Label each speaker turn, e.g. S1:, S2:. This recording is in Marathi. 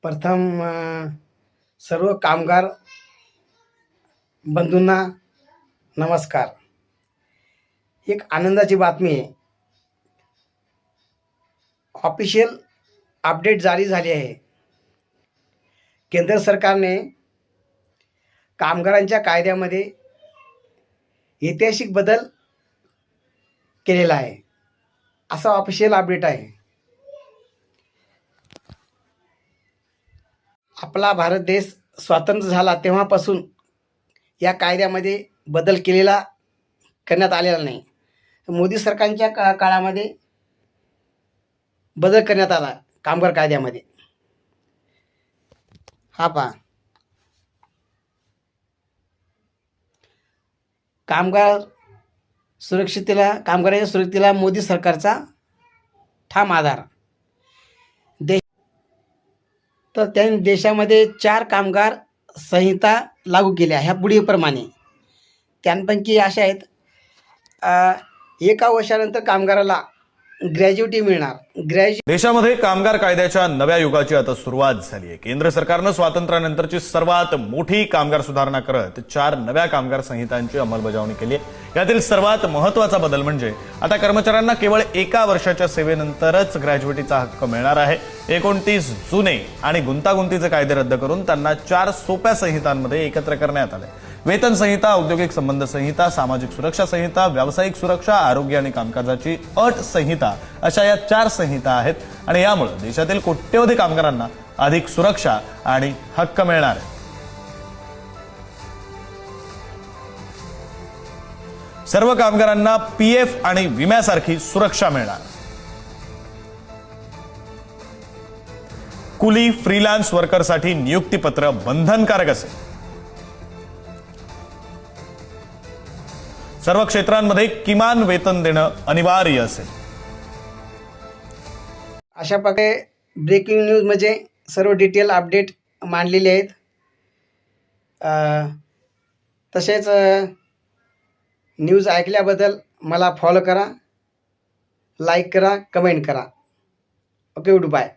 S1: प्रथम सर्व कामगार बंधूंना नमस्कार. एक आनंदाची बातमी आहे. ऑफिशियल अपडेट जारी झाली आहे. केंद्र सरकारने कामगारांच्या कायद्यामध्ये ऐतिहासिक बदल केलेला आहे, असा ऑफिशियल अपडेट आहे. आपला भारत देश स्वतंत्र झाला तेव्हापासून या कायद्यामध्ये बदल करण्यात आलेला नाही. मोदी सरकारच्या काळामध्ये बदल करण्यात आला कामगार कायद्यामध्ये. हा पहा, कामगारांच्या सुरक्षेला मोदी सरकारचा ठाम आधार. तर त्यांनी देशामध्ये 4 कामगार संहिता लागू केल्या ह्या पुढीलप्रमाणे. त्यांपैकी अशा आहेत, 1 वर्षानंतर कामगाराला ग्रॅज्युटी मिळणार.
S2: देशामध्ये कामगार कायद्याच्या नव्या युगाची आता सुरुवात झाली आहे. केंद्र सरकारनं स्वातंत्र्यानंतरची सर्वात मोठी कामगार सुधारणा करत 4 नव्या कामगार संहितांची अंमलबजावणी केली आहे. यातील सर्वात महत्त्वाचा बदल म्हणजे आता कर्मचाऱ्यांना केवळ 1 वर्षाच्या सेवेनंतरच ग्रॅज्युएटीचा हक्क मिळणार आहे. 29 जुने आणि गुंतागुंतीचे कायदे रद्द करून त्यांना 4 सोप्या संहितांमध्ये एकत्र करण्यात आले. वेतन संहिता, औद्योगिक संबंध संहिता, सामाजिक सुरक्षा संहिता, व्यावसायिक सुरक्षा, आरोग्य आणि कामकाजाची अट संहिता अशा या 4 संहिता आहेत आणि यामुळे देशातील कोट्यवधी कामगारांना अधिक सुरक्षा आणि हक्क मिळणार आहे. सर्व कामगारांना पीएफ आणि विम्यासारखी सुरक्षा मिळणार. कुली फ्रीलान्स वर्करसाठी नियुक्तीपत्र बंधनकारक असेल. सर्व क्षेत्रांमध्ये किमान वेतन देणं अनिवार्य असेल.
S1: अशा प्रकारे ब्रेकिंग न्यूज म्हणजे सर्व डिटेल अपडेट मांडलेले आहेत. तसेच न्यूज ऐकल्याबद्दल मला फॉलो करा, लाईक करा, कमेंट करा. Okay, good bye.